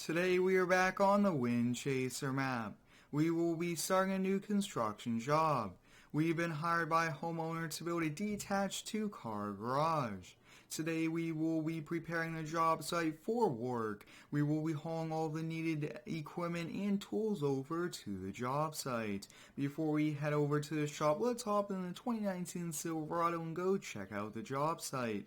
Today we are back on the Windchaser Map. We will be starting a new construction job. We've been hired by a homeowner to build a detached 2-car garage. Today we will be preparing the job site for work. We will be hauling all the needed equipment and tools over to the job site. Before we head over to the shop, let's hop in the 2019 Silverado and go check out the job site.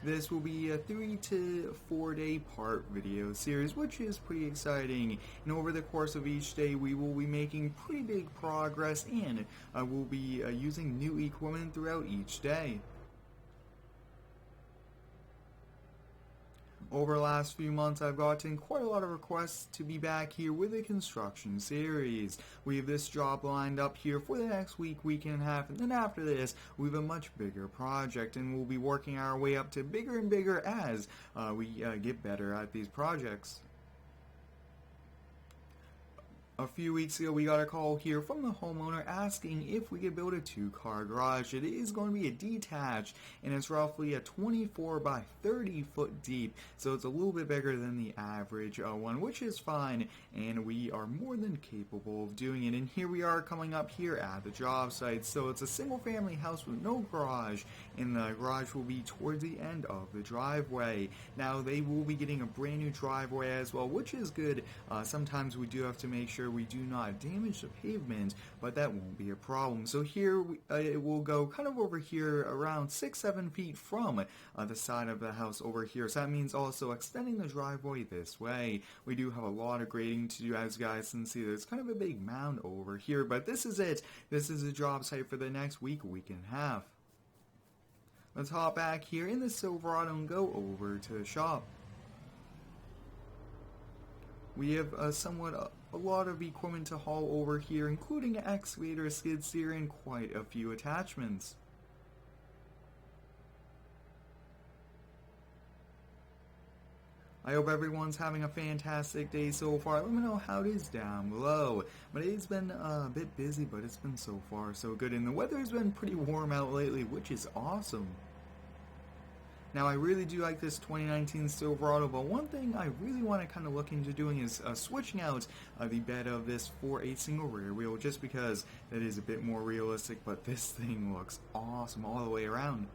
This will be a 3 to 4 day part video series, which is pretty exciting, and over the course of each day we will be making pretty big progress, and we'll be using new equipment throughout each day. Over the last few months, I've gotten quite a lot of requests to be back here with a construction series. We have this job lined up here for the next week and a half, and then after this, we have a much bigger project, and we'll be working our way up to bigger and bigger as we get better at these projects. A few weeks ago we got a call here from the homeowner asking if we could build a 2-car garage. It is going to be a detached, and it's roughly a 24 by 30 foot deep, so it's a little bit bigger than the average one, which is fine, and we are more than capable of doing it. And here we are coming up here at the job site. So it's a single family house with no garage, and the garage will be towards the end of the driveway. Now they will be getting a brand new driveway as well, which is good. Sometimes we do have to make sure we do not damage the pavement, but that won't be a problem. So here it will go kind of over here around 6-7 feet from the side of the house over here. So that means also extending the driveway this way. We do have a lot of grading to do, as you guys can see. There's kind of a big mound over here, but this is it. This is the job site for the next week and a half. Let's hop back here in the Silverado and go over to the shop. We have a lot of equipment to haul over here, including an excavator, Skidsteer, and quite a few attachments. I hope everyone's having a fantastic day so far. Let me know how it is down below. But it's been a bit busy, but it's been so far so good. And the weather's been pretty warm out lately, which is awesome. Now, I really do like this 2019 Silverado, but one thing I really want to kind of look into doing is switching out the bed of this for a single rear wheel, just because that is a bit more realistic, but this thing looks awesome all the way around.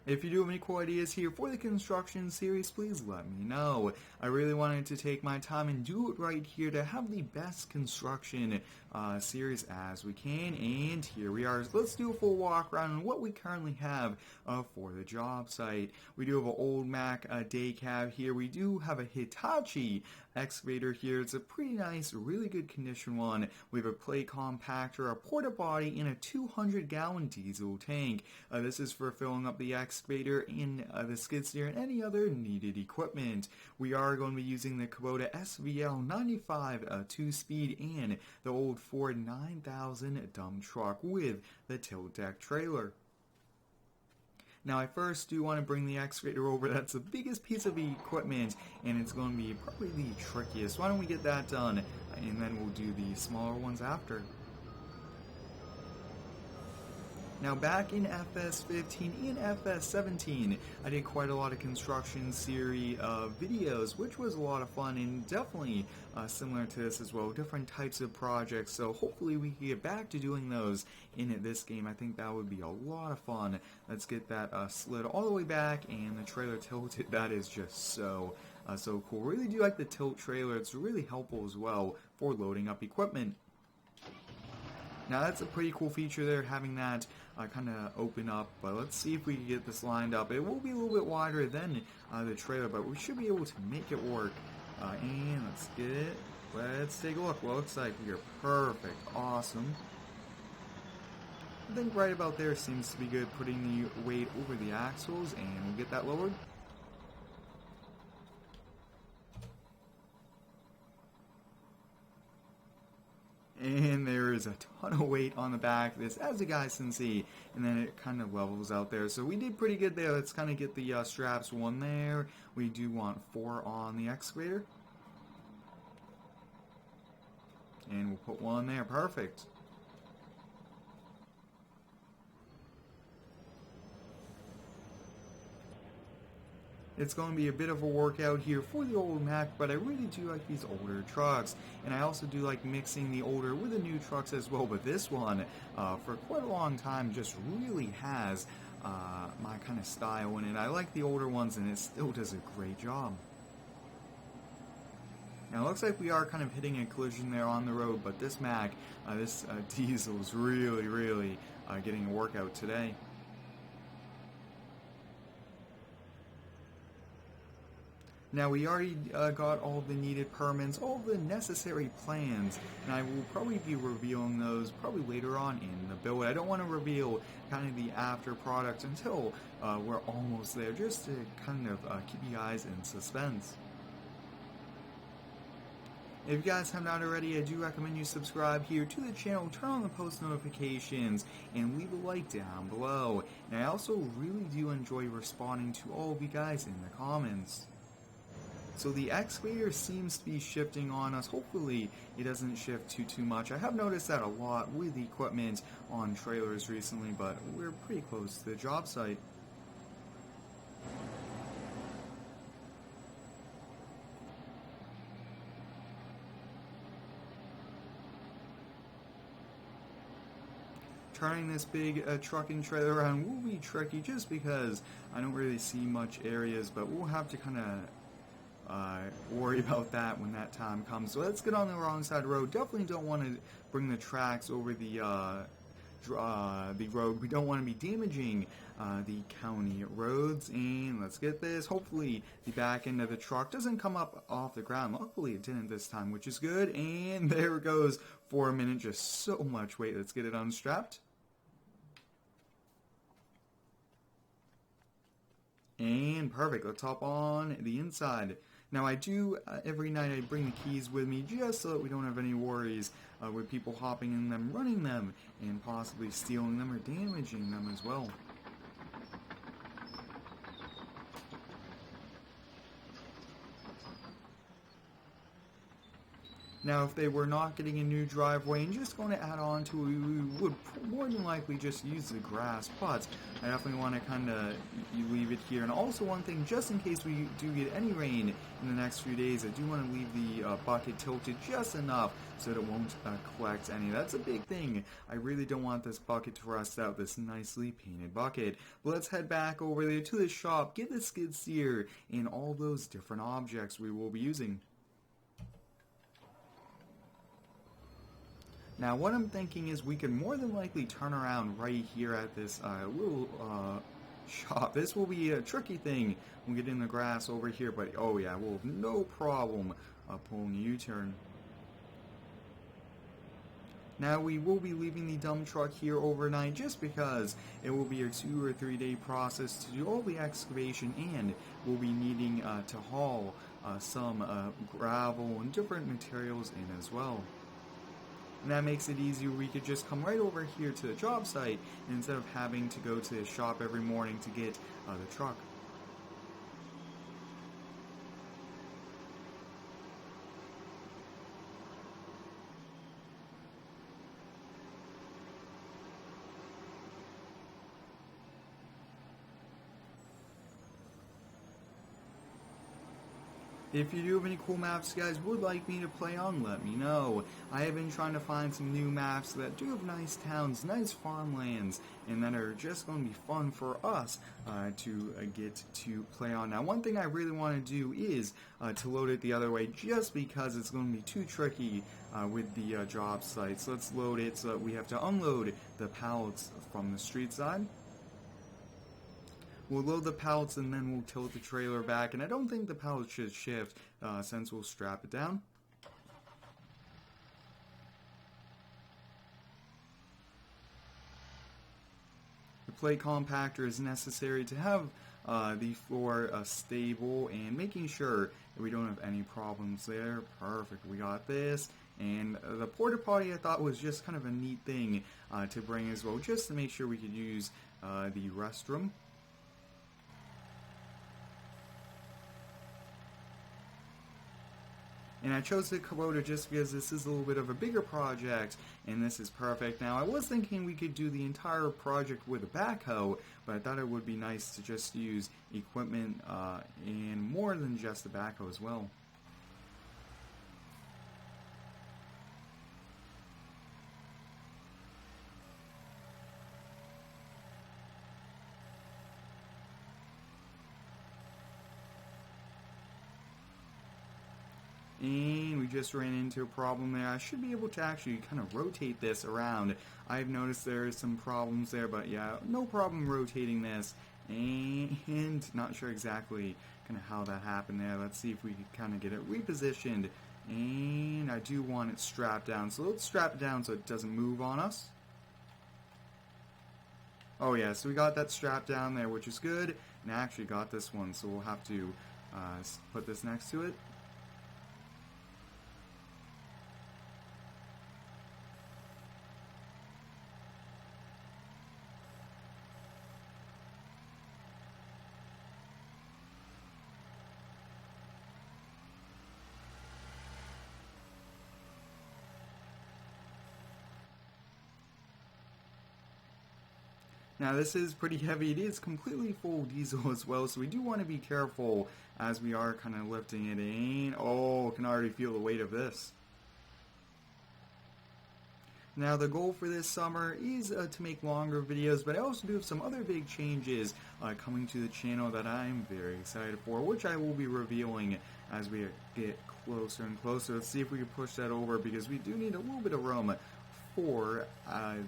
If you do have any cool ideas here for the construction series, please let me know. I really wanted to take my time and do it right here to have the best construction series as we can, and here we are. So let's do a full walk around on what we currently have for the job site. We do have an old Mac day cab here. We do have a Hitachi excavator here. It's a pretty nice, really good condition one. We have a plate compactor, a porta potty, and a 200-gallon diesel tank. This is for filling up the excavator in the skid steer and any other needed equipment. We are going to be using the Kubota SVL 95 2-speed and the old Ford 9000 dump truck with the tilt deck trailer. Now, I first do want to bring the excavator over. That's the biggest piece of equipment, and it's going to be probably the trickiest. Why don't we get that done, and then we'll do the smaller ones after. Now, back in FS19 and FS17, I did quite a lot of construction series videos, which was a lot of fun, and definitely similar to this as well, different types of projects. So hopefully we can get back to doing those in this game. I think that would be a lot of fun. Let's get that slid all the way back, and the trailer tilted. That is just so cool. Really do like the tilt trailer. It's really helpful as well for loading up equipment. Now that's a pretty cool feature there, having that kind of open up, but let's see if we can get this lined up. It will be a little bit wider than the trailer, but we should be able to make it work. And let's get it. Let's take a look. Well, looks like we are perfect. Awesome. I think right about there seems to be good, putting the weight over the axles, and we'll get that lowered. And there is a ton of weight on the back of this, as you guys can see, and then it kind of levels out there. So we did pretty good there. Let's kind of get the straps, one there. We do want 4 on the excavator. And we'll put 1 there. Perfect. It's going to be a bit of a workout here for the old Mac, but I really do like these older trucks. And I also do like mixing the older with the new trucks as well, but this one, for quite a long time, just really has my kind of style in it. I like the older ones, and it still does a great job. Now it looks like we are kind of hitting a collision there on the road, but this Mac, this diesel is really getting a workout today. Now we already got all the needed permits, all the necessary plans, and I will probably be revealing those probably later on in the build. I don't want to reveal kind of the after product until we're almost there, just to kind of keep you guys in suspense. If you guys have not already, I do recommend you subscribe here to the channel, turn on the post notifications, and leave a like down below. And I also really do enjoy responding to all of you guys in the comments. So the Excavator seems to be shifting on us. Hopefully it doesn't shift too much. I have noticed that a lot with the equipment on trailers recently, but we're pretty close to the job site. Turning this big truck and trailer around will be tricky just because I don't really see much areas, but we'll have to kind of worry about that when that time comes. So let's get on the wrong side of the road. Definitely don't want to bring the tracks over the road. We don't want to be damaging the county roads. And let's get this. Hopefully the back end of the truck doesn't come up off the ground. Luckily it didn't this time, which is good. And there it goes for a minute. Just so much weight. Let's get it unstrapped. And perfect, let's hop on the inside. Now I do, every night I bring the keys with me just so that we don't have any worries with people hopping in them, running them, and possibly stealing them or damaging them as well. Now, if they were not getting a new driveway and just going to add on to it, we would more than likely just use the grass, but I definitely want to kind of leave it here. And also one thing, just in case we do get any rain in the next few days, I do want to leave the bucket tilted just enough so that it won't collect any. That's a big thing. I really don't want this bucket to rust out, this nicely painted bucket. But let's head back over there to the shop, get the skid steer, and all those different objects we will be using. Now what I'm thinking is we could more than likely turn around right here at this little shop. This will be a tricky thing. We'll get in the grass over here, but oh yeah, we'll have no problem pulling a U-turn. Now we will be leaving the dump truck here overnight just because it will be a 2 or 3 day process to do all the excavation, and we'll be needing to haul some gravel and different materials in as well. And that makes it easier. We could just come right over here to the job site instead of having to go to the shop every morning to get the truck. If you do have any cool maps you guys would like me to play on, let me know. I have been trying to find some new maps that do have nice towns, nice farmlands, and that are just going to be fun for us to get to play on. Now, one thing I really want to do is to load it the other way, just because it's going to be too tricky with the job site. So let's load it so that we have to unload the pallets from the street side. We'll load the pallets and then we'll tilt the trailer back, and I don't think the pallets should shift since we'll strap it down. The plate compactor is necessary to have the floor stable and making sure that we don't have any problems there. Perfect, we got this. And the porta potty I thought was just kind of a neat thing to bring as well, just to make sure we could use the restroom. And I chose the Kubota just because this is a little bit of a bigger project, and this is perfect. Now, I was thinking we could do the entire project with a backhoe, but I thought it would be nice to just use equipment and more than just the backhoe as well. And we just ran into a problem there. I should be able to actually kind of rotate this around. I've noticed there is some problems there, but yeah, no problem rotating this. And not sure exactly kind of how that happened there. Let's see if we can kind of get it repositioned. And I do want it strapped down. So let's strap it down so it doesn't move on us. Oh yeah, so we got that strap down there, which is good. And I actually got this one, so we'll have to put this next to it. Now this is pretty heavy. It is completely full diesel as well, so we do want to be careful as we are kind of lifting it in. Oh, I can already feel the weight of this. Now the goal for this summer is to make longer videos, but I also do have some other big changes coming to the channel that I'm very excited for, which I will be revealing as we get closer and closer. Let's see if we can push that over, because we do need a little bit of room for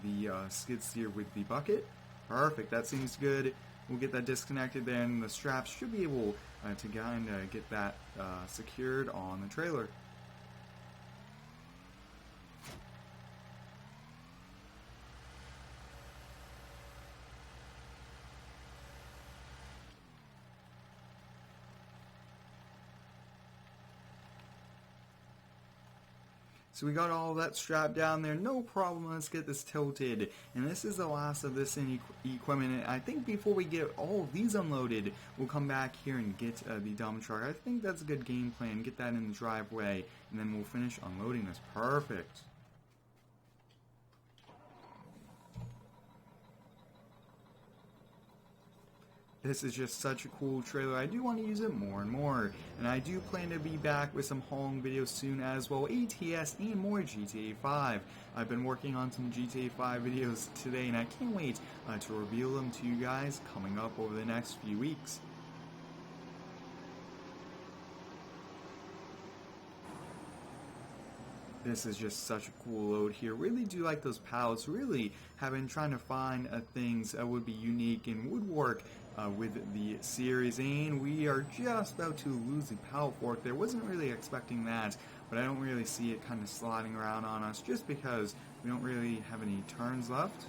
the skid steer with the bucket. Perfect, that seems good. We'll get that disconnected there, and the straps should be able to kind of get that secured on the trailer. So we got all that strapped down there, no problem. Let's get this tilted. And this is the last of this equipment. And I think before we get all of these unloaded, we'll come back here and get the dump truck. I think that's a good game plan. Get that in the driveway, and then we'll finish unloading this. Perfect. This is just such a cool trailer. I do want to use it more and more. And I do plan to be back with some hauling videos soon as well. ATS and more GTA 5. I've been working on some GTA 5 videos today, and I can't wait to reveal them to you guys coming up over the next few weeks. This is just such a cool load here. Really do like those pallets. Really have been trying to find things that would be unique and would work with the series. And we are just about to lose the pallet fork there. Wasn't really expecting that, but I don't really see it kind of sliding around on us just because we don't really have any turns left.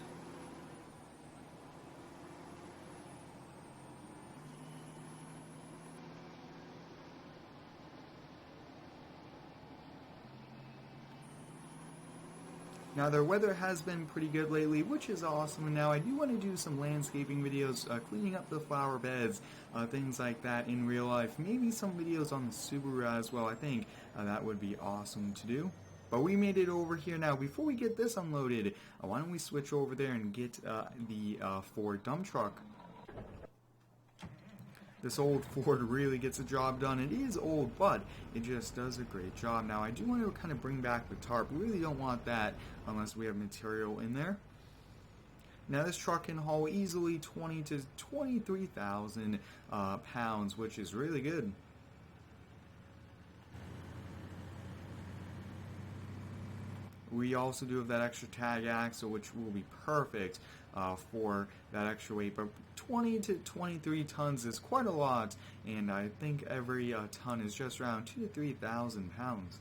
Now their weather has been pretty good lately, which is awesome, and now I do want to do some landscaping videos, cleaning up the flower beds, things like that in real life. Maybe some videos on the Subaru as well. I think that would be awesome to do. But we made it over here now. Before we get this unloaded, why don't we switch over there and get the Ford dump truck. This old Ford really gets the job done. It is old, but it just does a great job. Now, I do want to kind of bring back the tarp. We really don't want that unless we have material in there. Now, this truck can haul easily 20 to 23,000 pounds, which is really good. We also do have that extra tag axle, which will be perfect for that extra weight. But 20 to 23 tons is quite a lot, and I think every ton is just around 2,000 to 3,000 pounds.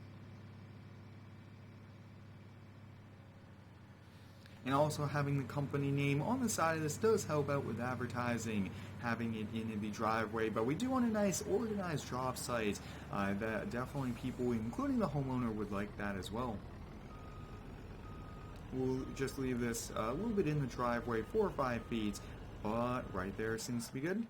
And also having the company name on the side of this does help out with advertising, having it in the driveway. But we do want a nice organized job site that definitely people, including the homeowner, would like that as well. We'll just leave this a little bit in the driveway, 4 or 5 feet, but right there seems to be good.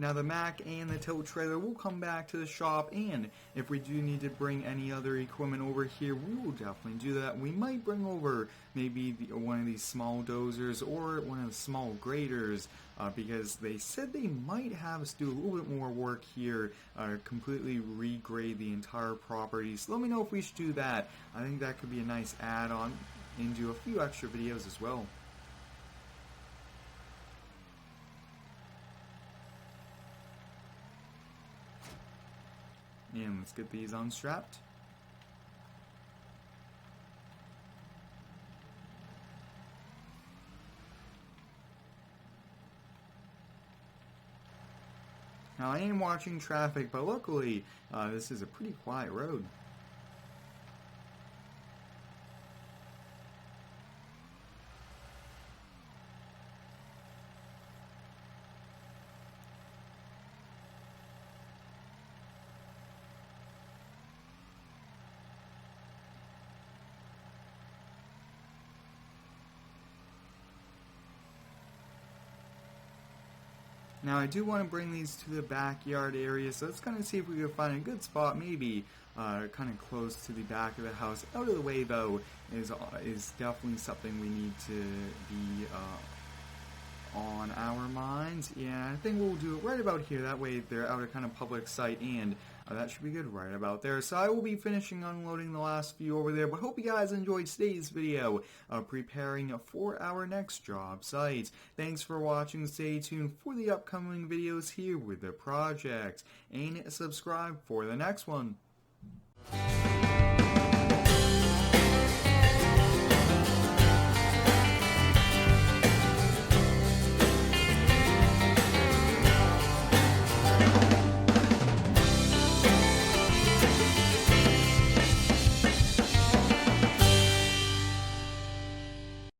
Now the Mack and the tow trailer will come back to the shop, and if we do need to bring any other equipment over here, we will definitely do that. We might bring over maybe one of these small dozers or one of the small graders, because they said they might have us do a little bit more work here, completely regrade the entire property. So let me know if we should do that. I think that could be a nice add-on and do a few extra videos as well. And let's get these unstrapped. Now I am watching traffic, but luckily this is a pretty quiet road. Now I do want to bring these to the backyard area, so let's kind of see if we can find a good spot, maybe kind of close to the back of the house. Out of the way though is definitely something we need to be on our minds. Yeah, I think we'll do it right about here. That way they're out of kind of public sight, and that should be good right about there. So I will be finishing unloading the last few over there, but hope you guys enjoyed today's video preparing for our next job site. Thanks for watching. Stay tuned for the upcoming videos here with the project, and subscribe for the next one.